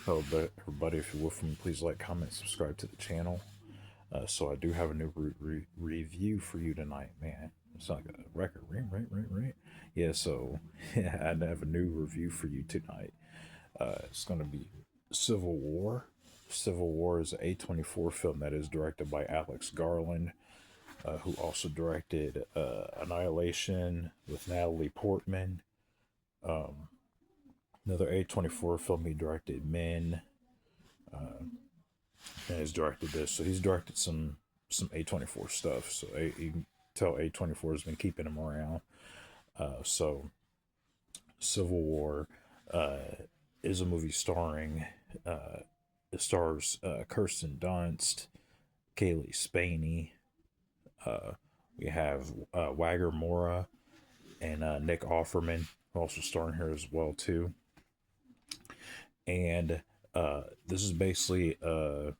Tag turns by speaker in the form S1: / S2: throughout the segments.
S1: Hello, everybody. If you're with me, please like, comment, subscribe to the channel. So I do have a new review for you tonight, man. It's like a record, right. Yeah. So yeah, I have a new review for you tonight. It's gonna be Civil War. Civil War is an A24 film that is directed by Alex Garland, who also directed Annihilation with Natalie Portman. Um, Another A24 film he directed, Men. Uh, and has directed this. So he's directed some A24 stuff. So you can tell A24 has been keeping him around. So Civil War uh, is a movie starring it stars Kirsten Dunst, Kaylee Spaney. Uh, we have Wagger Mora and Nick Offerman also starring here as well too. And this is basically uh,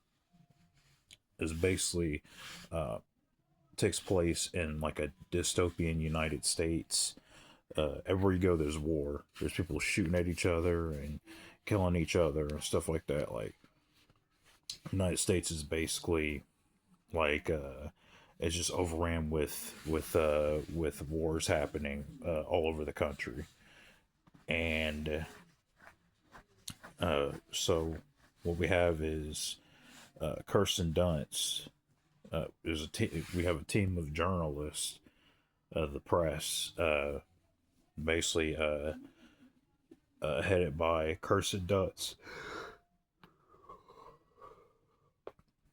S1: takes place in like a dystopian United States. Everywhere you go, there's war. There's people shooting at each other and killing each other and stuff like that. Like United States is basically like it's just overran with wars happening all over the country. And so what we have is Kirsten Dunst. We have a team of journalists, the press, basically headed by Kirsten Dunst.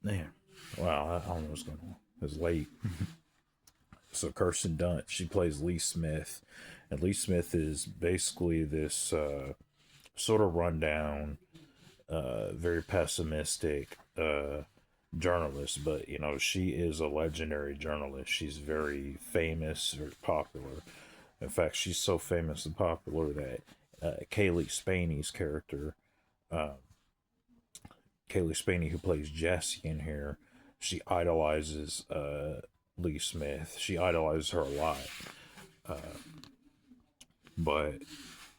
S1: Man, wow, I don't know what's going on. It's late. So Kirsten Dunst, she plays Lee Smith, and Lee Smith is basically this sort of rundown, very pessimistic journalist. But you know, she is a legendary journalist. She's very famous, very popular. In fact, she's so famous and popular that Kaylee Spaney's character, uh, Kaylee Spaney, who plays Jessie in here, she idolizes Lee Smith. She idolizes her a lot. Uh, but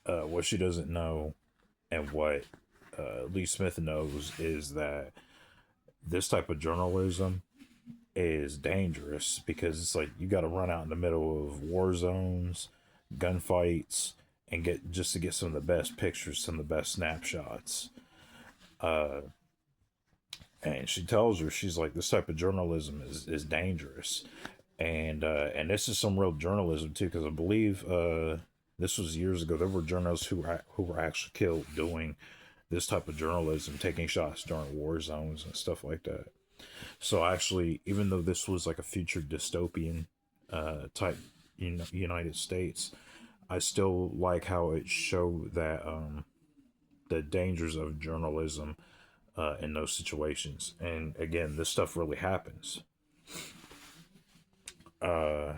S1: what she doesn't know, and what Lee Smith knows, is that this type of journalism is dangerous because it's like you got to run out in the middle of war zones, gunfights, and get just to get some of the best pictures, some of the best snapshots. Uh, and she tells her, she's like, this type of journalism is dangerous, and this is some real journalism too, because I believe this was years ago. There were journalists who were actually killed doing this type of journalism, taking shots during war zones and stuff like that. So actually, even though this was like a future dystopian type United States, I still like how it showed that the dangers of journalism in those situations. And again, this stuff really happens. Uh,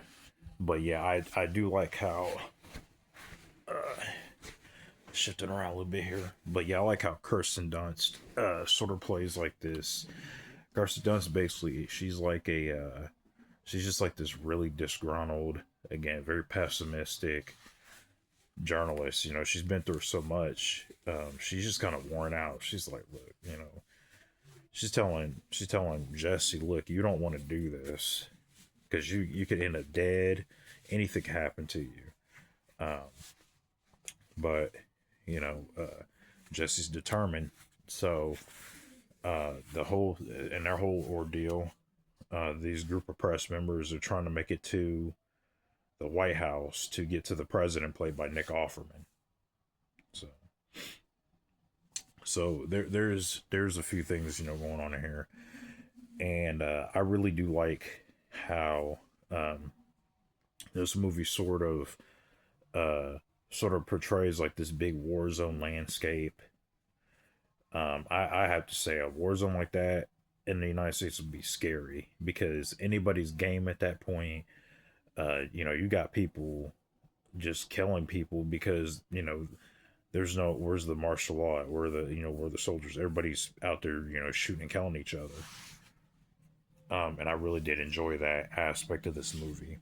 S1: but yeah, I do like how shifting around a little bit here. But yeah, I like how Kirsten Dunst sort of plays like this. Kirsten Dunst basically, she's just like this really disgruntled, again, very pessimistic journalist. You know, she's been through so much. She's just kind of worn out. She's like, look, you know, she's telling Jesse, look, you don't want to do this because you could end up dead. Anything could happen to you. Um, but you know, Jesse's determined. So the whole and their whole ordeal, these group of press members are trying to make it to the White House to get to the president, played by Nick Offerman. So, there's a few things going on in here, and I really do like how this movie uh, sort of portrays like this big war zone landscape. I have to say, a war zone like that in the United States would be scary because anybody's game at that point. You got people just killing people because there's no where's the martial law, where the soldiers, everybody's out there shooting and killing each other. And I really did enjoy that aspect of this movie.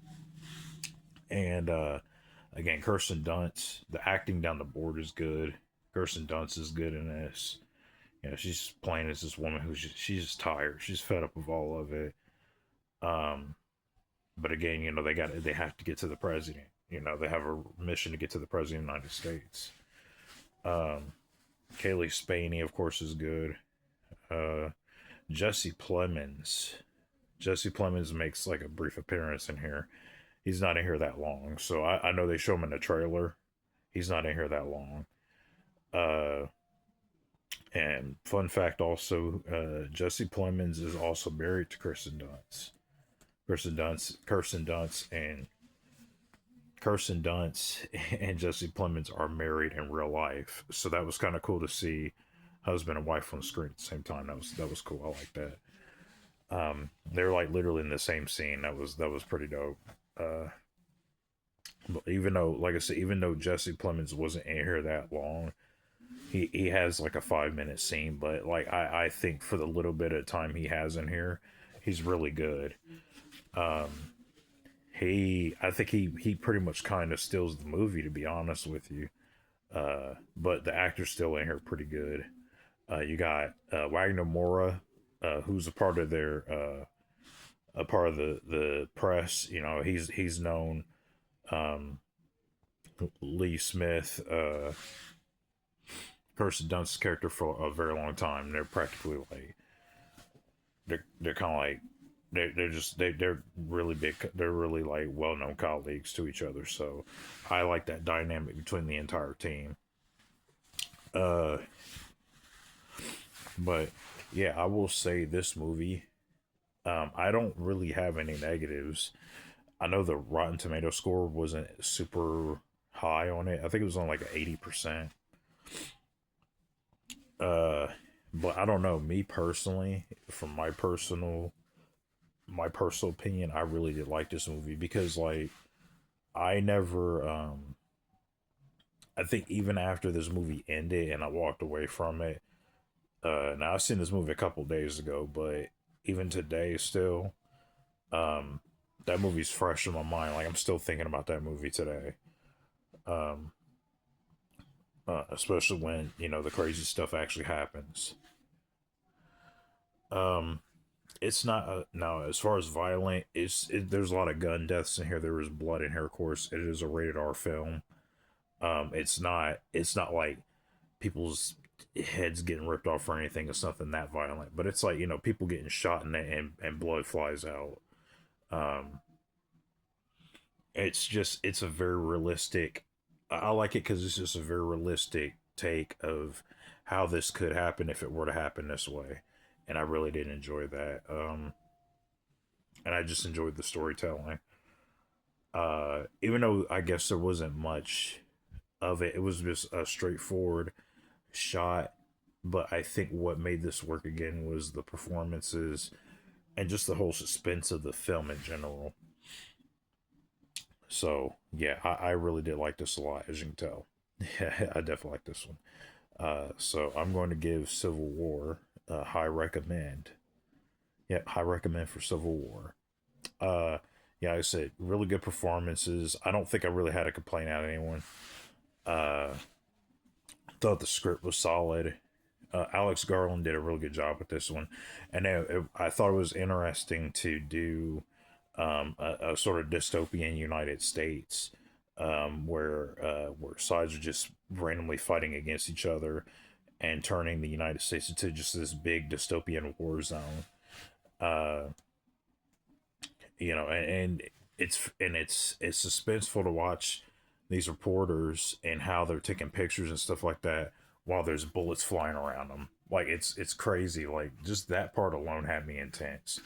S1: And again, Kirsten Dunst, the acting down the board is good. Kirsten Dunst is good in this. You know, she's playing as this woman who's she's just tired. She's fed up with all of it. Um, but again, you know, they have to get to the president. You know, they have a mission to get to the president of the United States. Um, Kaylee Spaney, of course, is good. Uh, Jesse Plemons. Jesse Plemons makes like a brief appearance in here. He's not in here that long, so I know they show him in the trailer. He's not in here that long. Uh, and fun fact also, Jesse Plemons is also married to Kirsten Dunst. Kirsten Dunst, and Kirsten Dunst and Jesse Plemons are married in real life. So that was kind of cool to see husband and wife on the screen at the same time. That was cool. I like that. They're like literally in the same scene. That was pretty dope. Uh, but even though, like I said, even though Jesse Plemons wasn't in here that long, he has like a 5 minute scene. But like I think for the little bit of time he has in here, he's really good. Um, I think he pretty much kind of steals the movie, to be honest with you. But the actor's still in here pretty good. You got Wagner Mora, who's a part of the press. You know, he's known. Um, Lee Smith, Kirsten Dunst's character for a very long time. They're practically like they're kind of like they're really big. They're really like well known colleagues to each other. So I like that dynamic between the entire team. Uh, but yeah, I will say this movie. I don't really have any negatives. I know the Rotten Tomato score wasn't super high on it. I think it was on like 80%. Uh, but I don't know. Me personally, from my personal opinion, I really did like this movie because like I never I think even after this movie ended and I walked away from it, now I've seen this movie a couple days ago, but even today still, um that movie's fresh in my mind. Like I'm still thinking about that movie today. Um Especially when, you know, the crazy stuff actually happens. Um it's not now as far as violent, there's a lot of gun deaths in here. There is blood in here, of course. It is a rated R film. It's not like people's heads getting ripped off or anything. It's nothing that violent, but it's like, you know, people getting shot and blood flies out. Um, it's a very realistic. I like it because it's just a very realistic take of how this could happen if it were to happen this way, and I really did enjoy that. And I just enjoyed the storytelling. Even though I guess there wasn't much of it, it was just a straightforward shot. But I think what made this work again was the performances and just the whole suspense of the film in general. So yeah, I really did like this a lot, as you can tell. Yeah, I definitely like this one. So I'm going to give Civil War a high recommend. Yep, high recommend for Civil War. Uh, yeah, like I said, really good performances. I don't think I really had a complaint out of anyone. Uh, thought the script was solid. Alex Garland did a really good job with this one, and I thought it was interesting to do a sort of dystopian United States, where sides are just randomly fighting against each other and turning the United States into just this big dystopian war zone. Uh, you know, and it's suspenseful to watch these reporters and how they're taking pictures and stuff like that while there's bullets flying around them. Like it's crazy. Like just that part alone had me intense.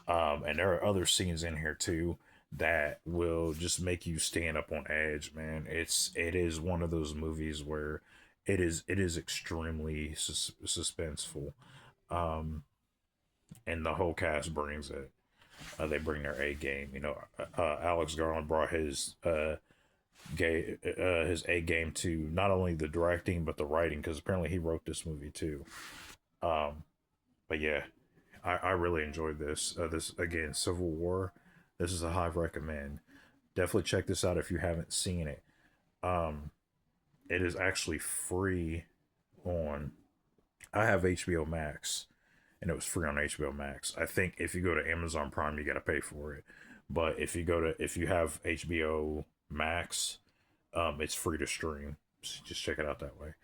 S1: And there are other scenes in here too that will just make you stand up on edge, man. It is one of those movies where it is extremely suspenseful. Um, and the whole cast brings it. They bring their A game. You know, Alex Garland brought his A game to not only the directing but the writing, because apparently he wrote this movie too. Um, but yeah, I really enjoyed this. This again, Civil War. This is a high recommend. Definitely check this out if you haven't seen it. Um, it is actually free on I have HBO Max, and it was free on HBO Max. I think if you go to Amazon Prime, you got to pay for it. But if you have HBO Max, it's free to stream. So just check it out that way.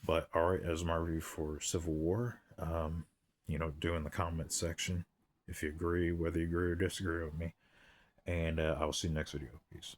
S1: But all right, as my review for Civil War, do in the comments section if you agree, whether you agree or disagree with me. And I will see you next video. Peace.